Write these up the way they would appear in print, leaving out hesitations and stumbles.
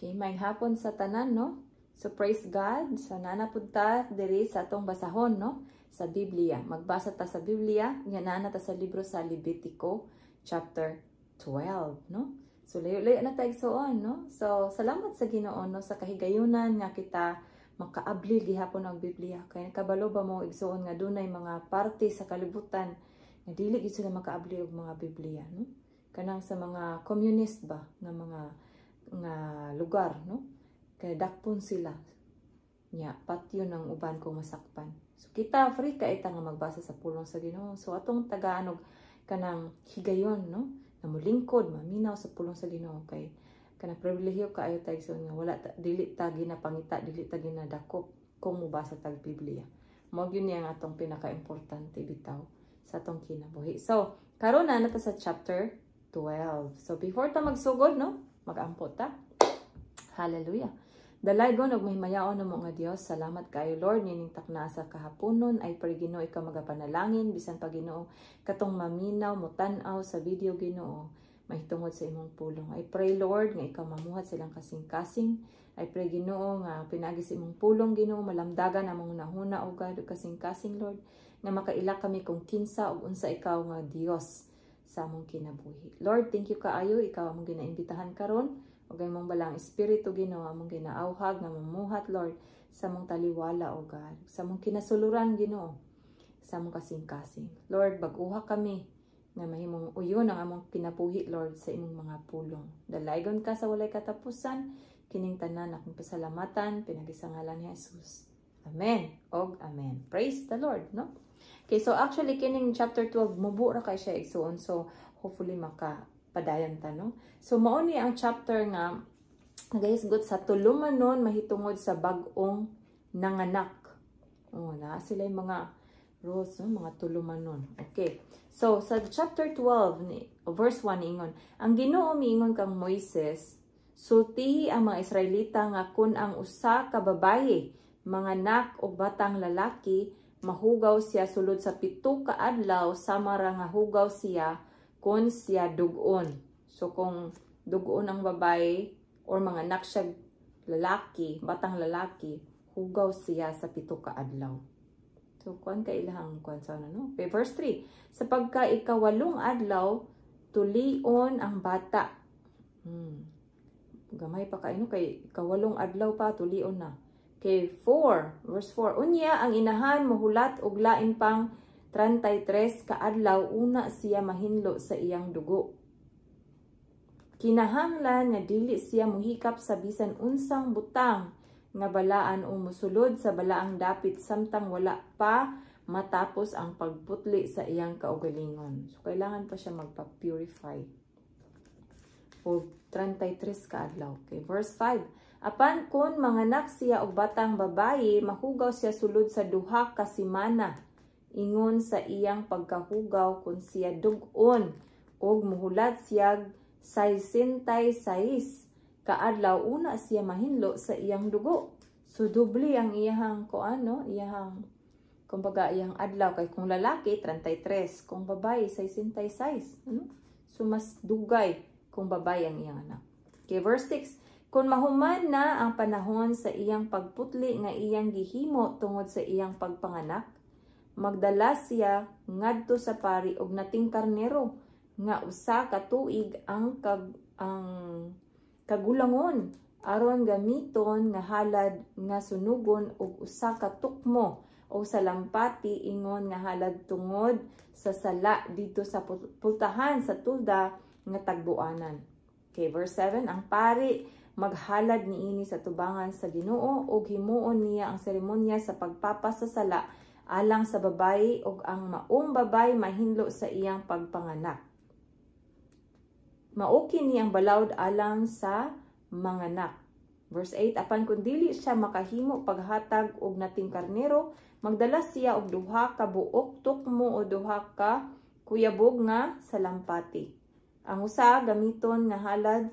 Okay, may hapon sa tanan, no? So praise God. So nanapud ta diri sa atong basahon, no? Sa Biblia. Magbasa ta sa Biblia, nana ta sa libro sa Levitico chapter 12, no? So layo-layo na ta igsuon, no? So salamat sa Ginoo, no, sa kahigayunan nga kita makaabli gihapon ang Biblia. Kay kabalo ba mo igsuon nga dunay mga parte sa kalibutan nga dili gid sila makaabli og mga Biblia, no? Kanang sa mga communist ba nga lugar, no? Kaya dakpon sila nya patyo ng uban kung masakpan. So kita free ka ita nga magbasa sa pulong sa Ginoo. So atong tagaanog kanang higayon, no, na mulingkod maminaw sa pulong sa Ginoo kay kanang pribilehiyo kaayo ta igsoon nga wala dili ta ginapangita, dili ta ginadakop kung mubasa tag Biblia. Mao gyud niya ang atong pinaka-importante bitaw sa atong kinabuhi. So karon na ta sa chapter 12. So before ta magsugod, no, magampo ta. Hallelujah. Dalaygon og mahimayaon namo nga Dios. Salamat kaayo Lord nining takna sa kahaponon ay pray Ginoo ikaw magapanalangin bisan pa Ginoo katong maminaw motan-aw sa video Ginoo mahitungod sa imong pulong. I pray Lord nga ikaw mamuhat silang kasing-kasing. I pray Ginoo nga pinagi sa imong pulong Ginoo malamdagan among nahuna og kasing-kasing Lord nga makaila kami kung kinsa ug unsa ikaw nga Dios sa among kinabuhi. Lord, thank you kaayo ikaw among ginaimbitahan karon. O mong balang espiritu Ginoo among ginaawhag nga mamuhat Lord sa mong taliwala o God, sa mong kinasuluran Ginoo, sa mong kasing-kasing. Lord, bag-uha kami nga mahimong uyon ang among kinabuhi Lord sa imong mga pulong. Dalaygon ka sa walay katapusan, kining tanan akong pasalamatan pinagi sa ngalan ni Jesus. Amen og amen. Praise the Lord, no? Okay, so actually kining chapter 12 mubo ra kay siya igsuon. So hopefully padayon ta, no? So mao ni ang chapter nga nagahisgot sa tulumanon mahitungod sa bag-ong nanganak. Oh, na sila yung mga rules, no? Mga tulumanon. Okay. So sa chapter 12 ni verse 1 ingon, ang Ginoo miingon kang Moises, sultihi ang mga Israelita nga kun ang usa ka babaye manganak og batang lalaki mahugaw siya sulod sa 7 ka adlaw sama ra nga hugaw siya kung siya dugon. So kung dugon ang babae or mga anak siya lalaki, batang lalaki, hugaw siya sa 7 ka adlaw. So kuan ka ilahang kuan sa no? Okay, verse 3. Sa pagka ikawalong adlaw, tulion ang bata. Gamay pa kaino kay ikawalong adlaw pa tulion na. Okay, 4. Verse 4. Unya ang inahan mohulat og lain pang 33 ka adlaw una siya mahinlo sa iyang dugo. Kinahanglan nga dili siya muhikap sa bisan unsang butang nga balaan o musulod sa balaang dapit samtang wala pa matapos ang pagputli sa iyang kaugalingon. So kailangan pa siya magpa-purify. O 33 ka adlaw. Okay, verse 5. Apan kun manganak siya og batang babaye, mahugaw siya sulod sa 2 ka semana. Ingon sa iyang pagkahugaw kung siya dugon og muhulat siya 66 kaadlaw una siya mahinlo sa iyang dugo. So doble ang iyang iyang kumbaga iyang adlaw kay kung lalaki 33, kung babae 66, ano? So mas dugay kung babae ang iyang anak. Okay, verse 6. Kung mahuman na ang panahon sa iyang pagputli nga iyang gihimo tungod sa iyang pagpanganak, magdala siya ngadto sa pari og nating karnero nga usa ka tuig ang kagulangon aron gamiton nga halad nga sunugon og usa ka tukmo o salampati ingon nga halad tungod sa sala dito sa pultahan sa tulda nga tagbuanan. Okay, verse 7. Ang pari maghalad niini sa tubangan sa Ginoo og himuon niya ang seremonya sa pagpapasasala alang sa babae ug ang maong babae mahinlo sa iyang pagpanganak. Mauki niyang balawd alang sa manganak. Verse 8. Apan kung dili siya makahimo paghatag og nating karnero, magdala siya og 2 ka buok tukmo o 2 ka kuyabog nga salampati. Ang usa gamiton nga halad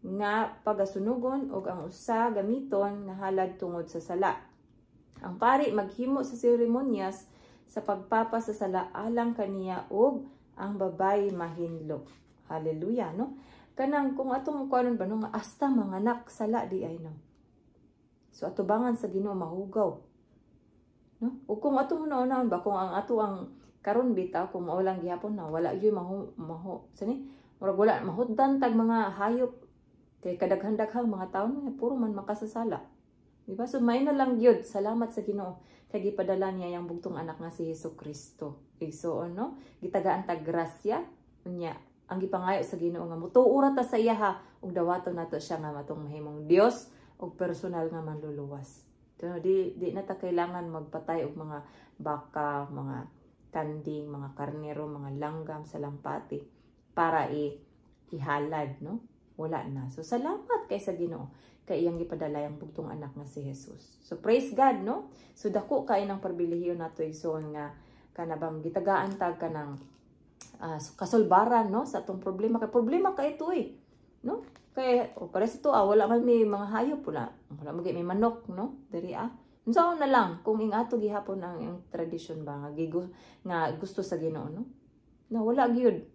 nga pagasunugon ug ang usa gamiton nga halad tungod sa sala. Ang pari maghimo sa seremonyas sa pagpapasasala alang kaniya ug ang babae mahinlo. Hallelujah, no? kanang kung atong kuanon ba no nga asta manganak sala di ay no. So atubangan sa Ginoo mahugaw. No? O kung atong una-unaon ba kung ang ato ang karon bitaw kung mao lang gihapon na wala gyud maho sani murag wala mahutdan tag mga hayop kay kadaghan-daghang mga tawo puro man makasasala. Diba? So may na lang gyud salamat sa Ginoo kay gipadala niya yang bugtong anak nga si Hesukristo. Igsoon no, gitagaan tag grasya unya ang gipangayo sa Ginoo nga mutuura ta sa iya ha ug dawaton nato siya nga matong mahimong Dios ug personal nga manluluwas. So, di na ta kailangan magpatay og mga baka, mga kanding, mga karnero, mga langgam sa lampati para ihalad, no? Wala na. So salamat kay sa Ginoo kay iyang gipadala ang bugtong anak nga si Jesus. So praise God, no? So dako kay nang pribilehiyo nato igsoon nga kanabang gitagaan tag kanang kasulbaran, no, sa atong problema kay ito no, kay pares ito wala man may mga hayop wala may manok, no, diri unsaon na lang kung ing ato gihapon ang tradisyon ba nga gusto sa Ginoo, no wala gyud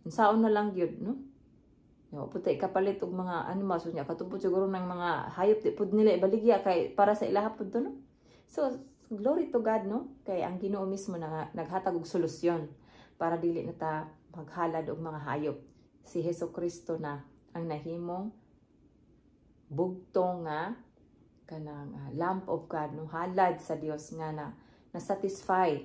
unsaon na lang gyud, no. No, putay kapalit og mga animals unya katubod siguro ng mga hayop di pud nila ibaligya kay para sa ilaha pud to, no. So glory to God, no, kay ang Ginoo mismo na naghatag og solusyon para dili na ta maghalad og mga hayop. Si Hesukristo na ang nahimong bugtong nga kanang lamp of God, no, halad sa Dios nga na satisfy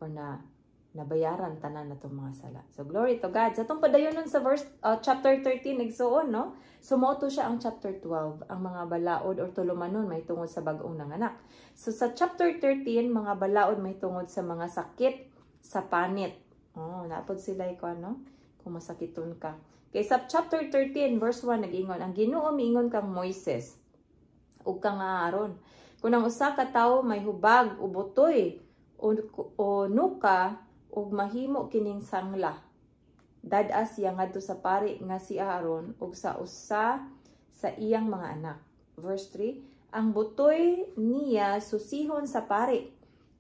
or na nabayaran tanan natong mga sala. So glory to God. Sa tong padayonon sa verse chapter 13 igsuon, no. Sumoto siya ang chapter 12, ang mga balaod or tulumanon may tungod sa bag-ong nanganak. So sa chapter 13, mga balaod may tungod sa mga sakit sa panit. Oh, napod sila ikaw, no? Kung masakiton ka. Kay sa chapter 13, verse 1, nag-ingon, ang Ginoo miingon kang Moises, ug kang Aaron, kung ang usa ka tawo may hubag o butoy o nuka ug mahimo kining sangla, dad-a siya ngadto sa pari nga si Aaron ug sa usa sa iyang mga anak. Verse 3, ang butoy niya susihon sa pari,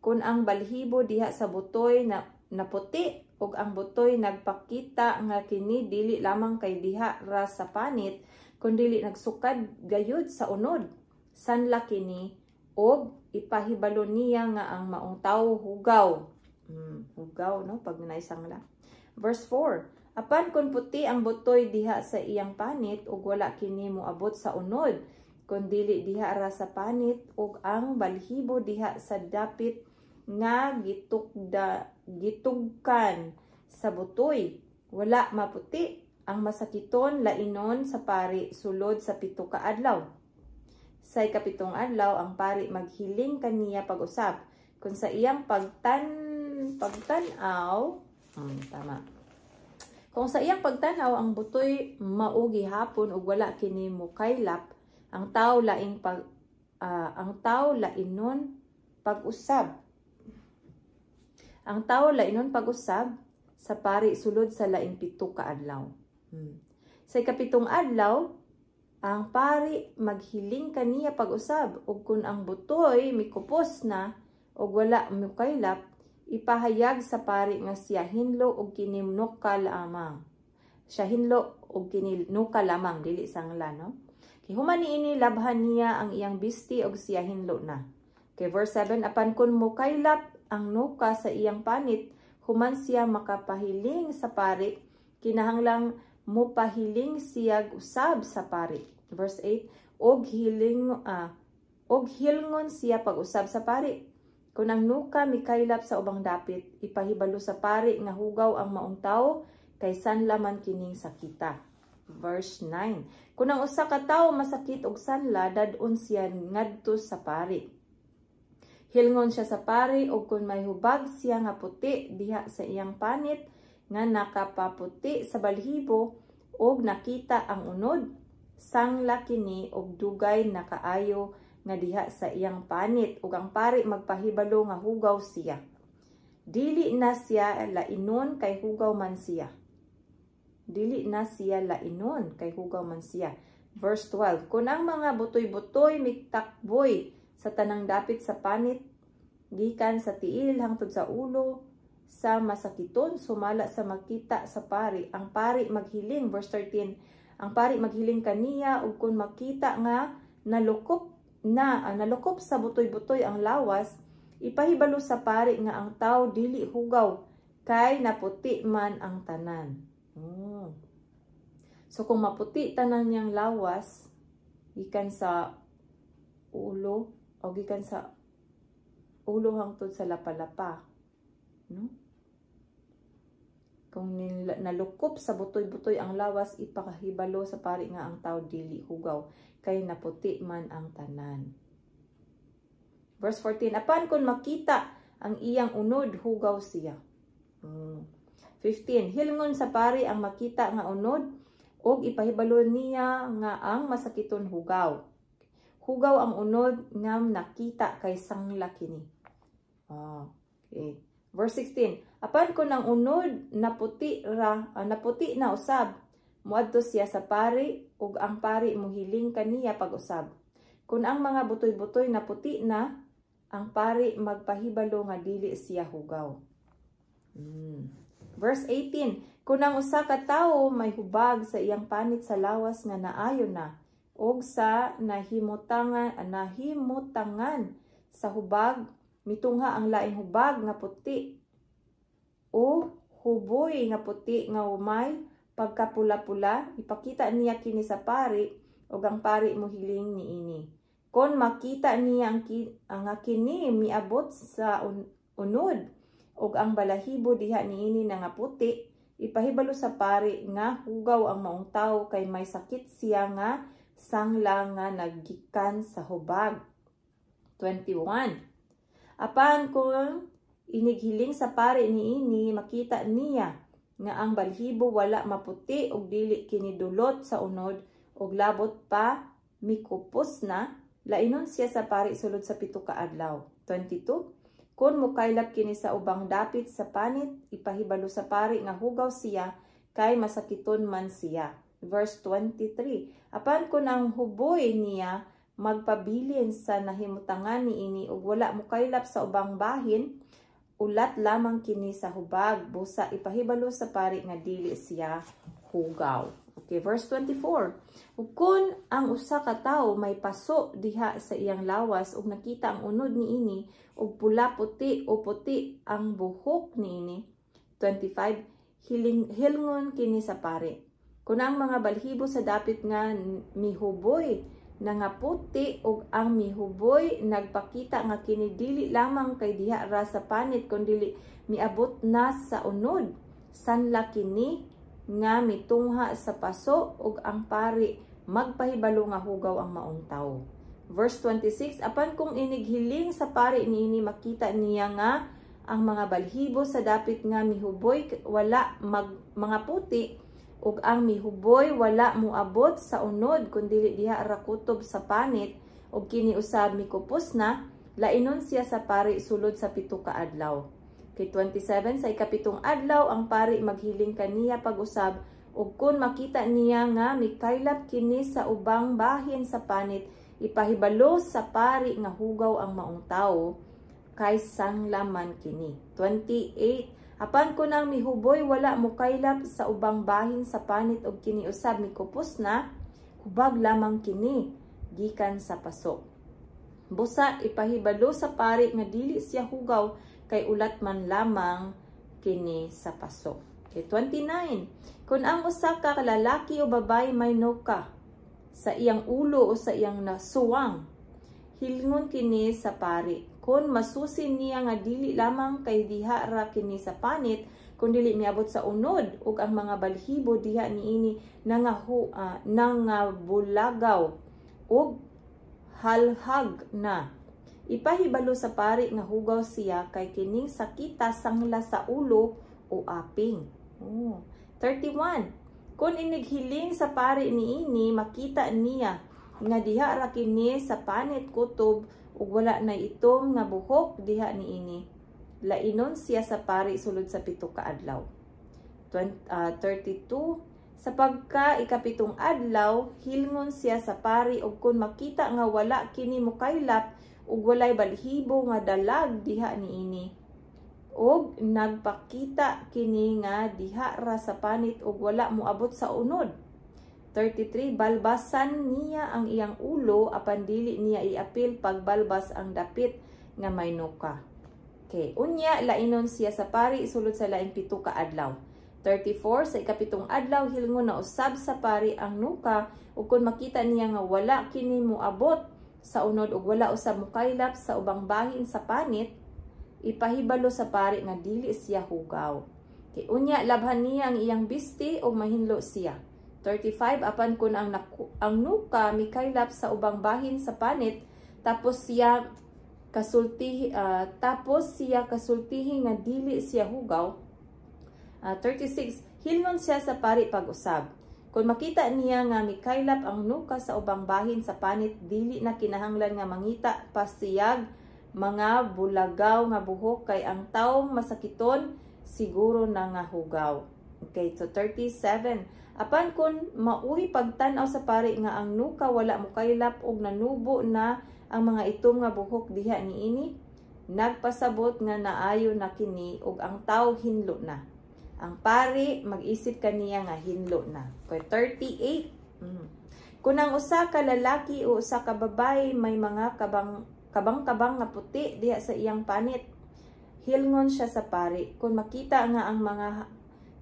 kung ang balhibo diha sa butoy na naputi ug ang butoy nagpakita nga kini dili lamang kay diha ra sa panit kundi nagsukad gayud sa unod, sanla kini ug ipahibalo niya nga ang maong tawo hugaw. Hugaw, no, pag naisangla. Verse 4, apan kun puti ang butoy diha sa iyang panit ug wala kini moabot sa unod kundi diha ra sa panit ug ang balhibo diha sa dapit nga gitugkan sa butoy, wala maputi, ang masakiton lainon sa pari sulod sa 7 ka adlaw. Sa ikapitong adlaw ang pari maghiling kaniya pag-usab kung sa iyang pagtanaw kung sa iyang pagtanaw ang butoy mao gihapon ug wala kini mukaylap, ang tawo lainon pag-usab. Ang tawo lainon pag-usab sa pari sulod sa laing 7 ka adlaw. Sa ikapitong adlaw, ang pari maghiling kaniya pag-usab ug kun ang butoy mikupos na ug wala mukaylap, ipahayag sa pari nga siya hinlo ug kininuka lamang. Siya hinlo ug kininuka lamang dili sangla, no? Kay human niini labhan niya ang iyang bisti ug siya hinlo na. Kay verse 7, apan kun mukaylap ang nuka sa iyang panit, human siya makapahiling sa pari, kinahanglang mupahiling siya usab sa pari. Verse 8, og hilngon siya pag-usab sa pari. Kung ang nuka mikaylap sa ubang dapit, ipahibalo sa pari nga hugaw ang maong tawo, kay sanla man kining sakita. Verse 9, kung ang usa ka tawo masakit og sanla, dadon siya ngadto sa pari. Hilngon siya sa pari ug kung may hubag siya nga puti diha sa iyang panit nga nakapaputi sa balhibo ug nakita ang unod, sangla kini og dugay na kaayo nga diha sa iyang panit ug ang pari magpahibalo nga hugaw siya. Dili na siya lainon kay hugaw man siya. Dili na siya lainon kay hugaw man siya. Verse 12, kung ang mga butoy-butoy miktakboy sa tanang dapit sa panit, gikan sa tiil hangtod sa ulo, sa masakiton sumala sa makita sa pari. Ang pari maghiling, verse 13, ang pari maghiling kaniya ug kun makita nga nalukop sa butoy-butoy ang lawas, ipahibalo sa pari nga ang tao dili hugaw kay naputi man ang tanan. So kung maputi tanan niyang lawas gikan sa ulo o gikan sa ulo hangtod sa lapalapa, no? Kung nalukop sa butoy-butoy ang lawas, ipakahibalo sa pari nga ang tao dili hugaw kay naputi man ang tanan. Verse 14, apan kung makita ang iyang unod, hugaw siya. 15, hilngon sa pari ang makita nga unod og ipahibalo niya nga ang masakiton hugaw. Hugaw ang unod nga nakita kay sangla kini. Okay. Verse 16, apan kung ang unod naputi na usab, muadto siya sa pari ug ang pari mohiling kaniya pag-usab. Kung ang mga butoy-butoy naputi na, ang pari magpahibalo nga dili siya hugaw. Verse 18, kung ang usa ka tawo may hubag sa iyang panit sa lawas nga naayo na, ug sa nahimutangan sa hubag, mitungha ang laing hubag nga puti o huboy nga puti nga umay pagkapula-pula, ipakita niya kini sa pari ug ang pari mohiling niini. Kon makita niya ang kini miabot sa unod ug ang balahibo diha niini nga puti, ipahibalo sa pari nga hugaw ang maong tawo kay may sakit siya nga sangla nga naggikan sa hubag. 21. Apan kung inighiling sa pari niini, makita niya nga ang balhibo wala maputi ug dili kini dulot sa unod ug labot pa mikupos na, lainon siya sa pari sulod sa 7 ka adlaw. 22. Kung mukaylap kini sa ubang dapit sa panit, ipahibalo sa pari nga hugaw siya kay masakiton man siya. Verse 23. Apan kung ang huboy niya magpabilin sa nahimutangan niini ug wala mukaylap sa ubang bahin, ulat lamang kini sa hubag, busa ipahibalo sa pari nga dili siya hugaw. Okay, verse 24. Ug kun ang usa ka tawo may paso diha sa iyang lawas ug nakita ang unod niini ug pula puti o puti ang buhok niini. 25. Hilngon kini sa pari. Kun ang mga balhibo sa dapit nga mihuboy na nga puti ug ang mihuboy nagpakita nga kini dili lamang kay diha ra sa panit kundi miabot na sa unod, sanla kini nga mitungha sa paso ug ang pari magpahibalo nga hugaw ang maong tawo. Verse 26, apan kung inighiling sa pari niini, makita niya nga ang mga balhibo sa dapit nga mihuboy wala mga puti ug ang mihuboy wala moabot sa unod kundi diha ra kutob sa panit ug kini usab mikupos na, lainon siya sa pari sulod sa 7 ka adlaw. Kay 27, sa ikapitong adlaw ang pari maghiling kaniya pag-usab ug kun makita niya nga mikaylap kini sa ubang bahin sa panit, ipahibalo sa pari nga hugaw ang maong tawo kay sanglaman kini. 28. Apan kun ang mihuboy wala mukaylap sa ubang bahin sa panit ug kini usab mikupos na, hubag lamang kini gikan sa paso. Busa ipahibalo sa pari nga dili siya hugaw kay ulat man lamang kini sa paso. Okay, 29. Kun ang usa ka lalaki o babae may nuka sa iyang ulo o sa iyang nasuwang, hilngon kini sa pari. Kung masusin niya nga dili lamang kay diha ra kini sa panit, kung dili miabot sa unod ug ang mga balhibo diha niini nangabulagaw ug halhag na, ipahibalo sa pari nga hugaw siya kay kining sakita sangla sa ulo o aping. 31. Kung inighiling sa pari niini, makita niya nga diha ra kini sa panit kutob ug wala na itom nga buhok diha niini, lainon siya sa pari sulod sa 7 ka adlaw. 32. Sa pagka ikapitong adlaw, hilngon siya sa pari ug kun makita nga wala kini mukaylap ug walay balhibo nga dalag diha niini, og nagpakita kini nga diha ra sa panit ug wala moabot sa unod. 33, balbasan niya ang iyang ulo apan dili niya iapil pagbalbas ang dapit nga may nuka. Okay, unya lainon siya sa pari sulod sa laing 7 ka adlaw. 34, sa ikapitong adlaw hilngon na usab sa pari ang nuka ug kun makita niya nga wala kini moabot sa unod ug wala usab mokaylap sa ubang bahin sa panit, ipahibalo sa pari nga dili siya hugaw. Okay, unya labhan niya ang iyang bisti ug mahinlo siya. 35, apan kun ang nuka mikaylap sa ubang bahin sa panit tapos siya kasultihi nga dili siya hugaw. 36, hilngon siya sa pari pag-usab. Kung makita niya nga mikaylap ang nuka sa ubang bahin sa panit, dili na kinahanglan nga mangita pa siyag mga bulagaw nga buhok kay ang tawong masakiton siguro na nga hugaw. Okay, so 37. Apan kun mauhi pagtan-aw sa pari nga ang nuka wala mokaylap og nanubo na ang mga itom nga buhok diha niini, nagpasabot nga naayo na kini ug ang tawo hinlo na. Ang pari mag-isip kaniya nga hinlo na. Okay, 38. Kung ang usa ka lalaki o usa ka babae may mga kabang-kabang nga puti diha sa iyang panit, hilngon siya sa pari. Kung makita nga ang mga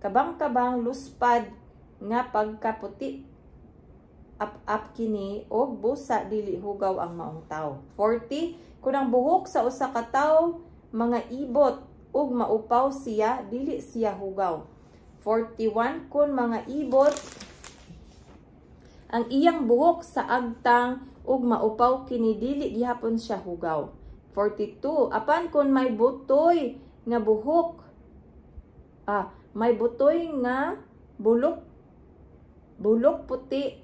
kabang-kabang luspad nga pagkaputi up kini og busa dili hugaw ang maong tawo. 40. Kung ang buhok sa usa ka tawo mga ibot ug maupaw siya, dili siya hugaw. 41. Kung mga ibot ang iyang buhok sa agtang ug maupaw kini, dili gihapon siya hugaw. 42. Apan kung may butoy nga buhok, may butoy nga bulok puti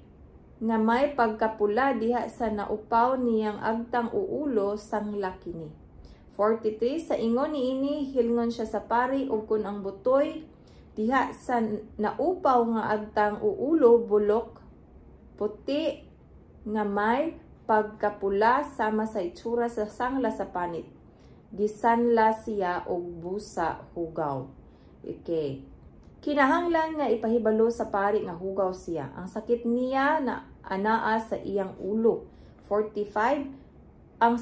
nga may pagkapula diha sa naupaw niyang agtang uulo sangla kini. 43. Sa ingon niini hilngon siya sa pari ug kun ang butoy diha sa naupaw nga agtang uulo bulok puti nga may pagkapula sama sa itsura sa sangla sa panit, gisanla siya og busa hugaw. Okay. Kinahanglan nga ipahibalo sa pari nga hugaw siya. Ang sakit niya na anaa sa iyang ulo. 45. Ang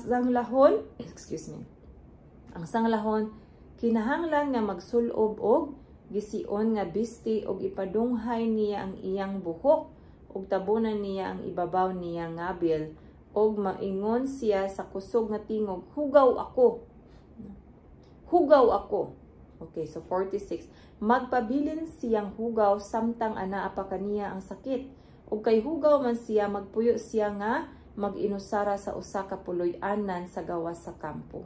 sanglahon, kinahanglan nga magsulob og gision nga bisti og ipadunghay niya ang iyang buhok ug tabunan niya ang ibabaw niya ngabil og maingon siya sa kusog nga tingog, hugaw ako. Hugaw ako. Okay, so 46. Magpabilin siyang hugaw samtang anaa pa kaniya ang sakit. Ug kay hugaw man siya, magpuyo siya nga mag-inusara sa usa ka puloy-anan sa gawas sa kampo.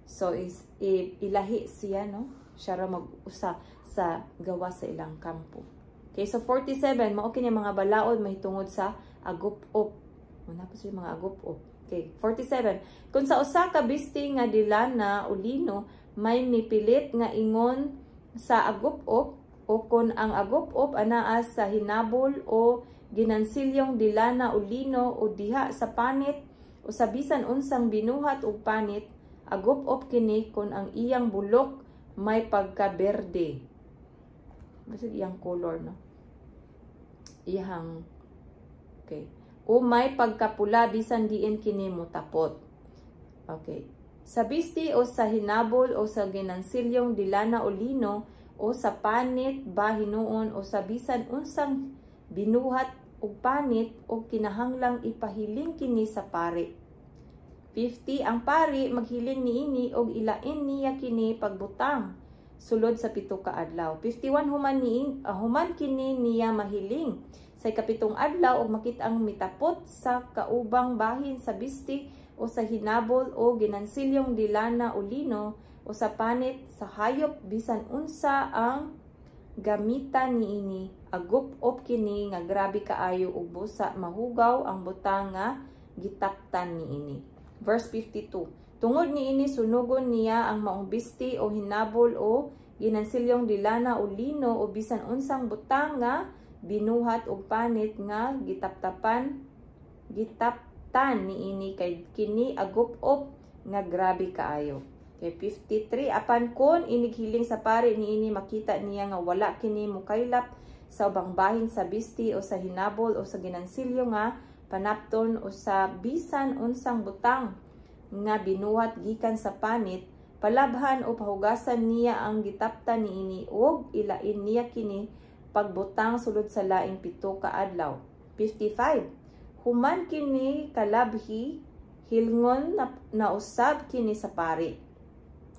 So ilahi siya, no? Siya ra mag-usa sa gawas sa ilang kampo. Okay, so 47, mao kini mga balaod mahitungod sa agup-op. Muna po siya mga agup-op. Okay, 47. Kung sa usa ka bisti nga dilana o lino, may mipilit nga ingon sa agup-op o kung ang agup-op anaa sa hinabol o ginansilyong dilana o lino o diha sa panit o sa bisan unsang binuhat o panit, agup-op kini kung ang iyang bulok may pagka-berde. Basta iyang color, no? Iyang, okay. O may pagkapula bisan diin kini mutapot. Okay. Sa bisti o sa hinabol o sa ginansilyong dilana o lino o sa panit ba hinuon o sa bisan unsang binuhat o panit o kinahanglang ipahiling kini sa pari. 50. Ang pari maghiling niini og ilain niya kini pagbutang sulod sa 7 ka adlaw. 51. Human kini niya mahiling sa ikapitong adlaw og makita ang mitapot sa kaubang bahin sa bisti o sa hinabol o ginansilyong dilana o lino o sa panit sa hayop bisan unsa ang gamitan niini, agup-op kini nga grabe kaayo ug busa mahugaw ang butang nga gitaptan niini. Verse 52. Tungod niini sunugon niya ang maong bisti o hinabol o ginansilyong dilana o lino o bisan unsang butang nga binuhat og panit nga gitaptan niini kay kini agup-op nga grabe kaayo. Okay, 53. Apan kon inighiling sa pari niini makita niya nga wala kini mukaylap sa ubang bahin sa bisti o sa hinabol o sa ginansilyo nga panapton o sa bisan unsang butang nga binuhat gikan sa panit, palabhan o pahugasan niya ang gitaptan niini og ilain niya kini pagbutang sulod sa laing 7 ka adlaw. 55. Human kini kalabhi hilngon na usab kini sa pari.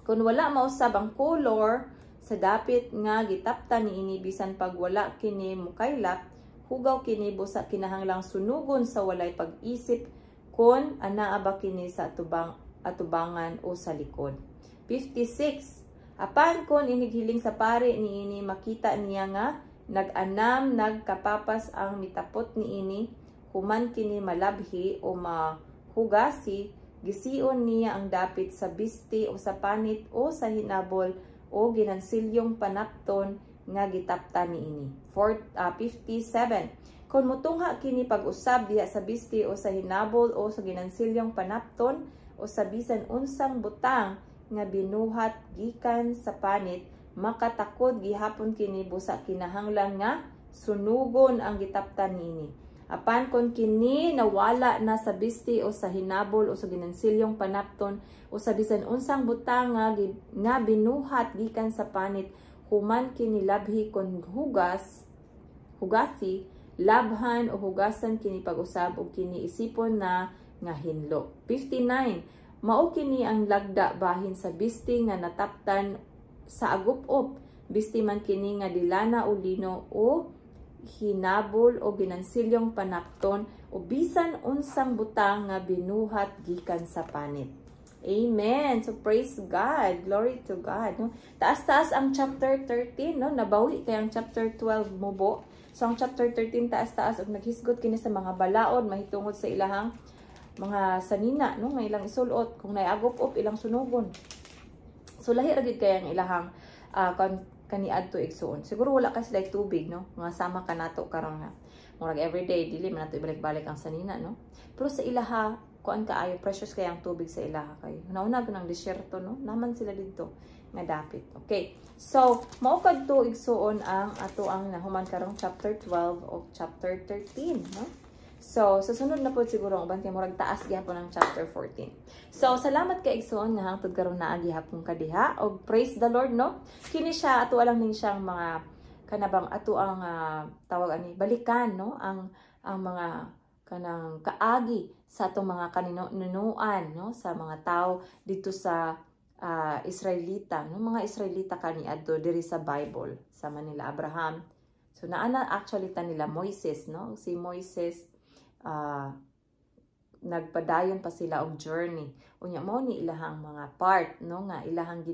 Kung wala mausab ang color sa dapit nga gitaptan niini bisan pag wala kini mukaylap, hugaw kini busa kinahanglang sunugon sa walay pag-isip kung anaa ba kini sa atubangan o sa likod. 56. Apan kung inighiling sa pari niini makita niya nga nag-anam nagkapapas ang mitapot niini, human kini malabhi o mahugasi, gisiyon niya ang dapit sa bisti o sa panit o sa hinabol o ginansilyong panapton nga gitaptan niini. 57. Kung mutungha kini pag-usab diha sa bisti o sa hinabol o sa ginansilyong panapton o sa bisan unsang butang nga binuhat gikan sa panit, makatakod gihapon kini busa kinahanglan nga sunugon ang gitaptan niini. Apan kung kini nawala na sa bisti o sa hinabol o sa ginansilyong panapton o sa bisan unsang butang nga binuhat gikan sa panit, human kini labhi kon hugasi, labhan o hugasan kini pag-usab o kini isipon na nga hinlo. 59. Mao kini ang lagda bahin sa bisti nga nataptan sa agup-op, bisti man kini nga dilana o lino o hinabol o ginansilyong panapton o bisan unsang butang nga binuhat gikan sa panit. Amen. So praise God. Glory to God. No? Taas-taas ang chapter 13, no? Nabawi kay ang chapter 12 mubo. So ang chapter 13 taas-taas og naghisgot kini sa mga balaod mahitungod sa ilahang mga sanina, no? Nga ilang isulot kung naiagop-op ilang sunugon. So lahi ra gid kay ang ilahang kaniadto igsuon. Siguro wala kasi like tubig, no? Mga sama ka nato karon nga. Murag everyday dili man nato ibalik-balik ang sanina, no? Pero sa ilaha kuan kaayo precious kay ang tubig sa ilaha kay. Nauna ng desierto, no? Naman sila didto nga dapit. Okay. So, mao kadto igsuon ang ato ang nahuman karong chapter 12 o chapter 13, no? So, sa sunod na po siguro ang bantay murag taas gihapon ang chapter 14. So, salamat kay igsoon nga hangtod karon naa gihapon kadiha og praise the Lord, no? Kini siya ato lang ning siyang mga kanabang ato ang tawag ani balikan, no? Ang mga kanang kaagi sa atong mga kaninuan, no? Sa mga tao dito sa Israelita, no? Mga Israelita kaniadto diri sa Bible sa Manila Abraham. So naana actually ta nila Moises, no? Si Moises nagpadayon pa sila og journey. Unya mo ni ilahang mga part, no, nga ilahang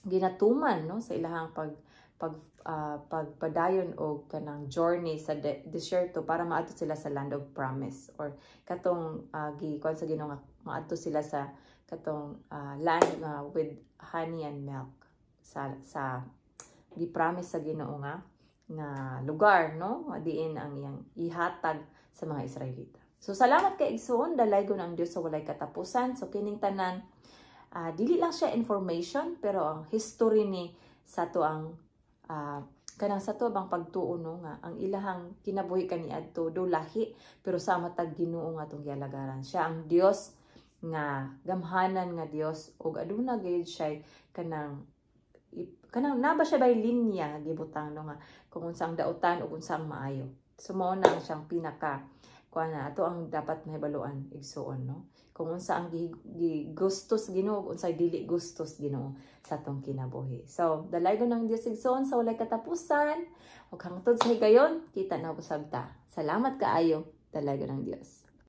ginatuman, no, sa ilahang pagpadayon og kanang journey sa desierto para maadto sila sa land of promise or katong gikuan sa Ginoo nga maadto sila sa katong land with honey and milk sa gi-promise sa Ginoo nga lugar, no? Diin ang iyang ihatag sa mga Israelita. So, salamat kay igsoon, dalaygon ang Dios sa walay katapusan. So, kining tanan, dili lang siya information, pero ang history ni sa to ang, kanang sa to bang pagtuo, no? Nga, ang ilahang kinabuhi kaniadto do lahi, pero sa matag Ginoo nga itong gialagaran. Siya ang Dios nga, gamhanan nga Dios, o aduna gayud siya kanang naba siya bay linya nga gibutang, no, nga kung unsang dautan o unsang maayo. So mao na ang siyang pinaka kuan na ato ang dapat mahibaluan igsuon, no, kung unsa ang gustos Ginoo unsay dili gustos Ginoo sa atong kinabuhi. So dalaygon ng Dios igsuon sa walay katapusan ug hangtod sa higayon kita na usab ta. Salamat kaayo, dalaygon ng Dios.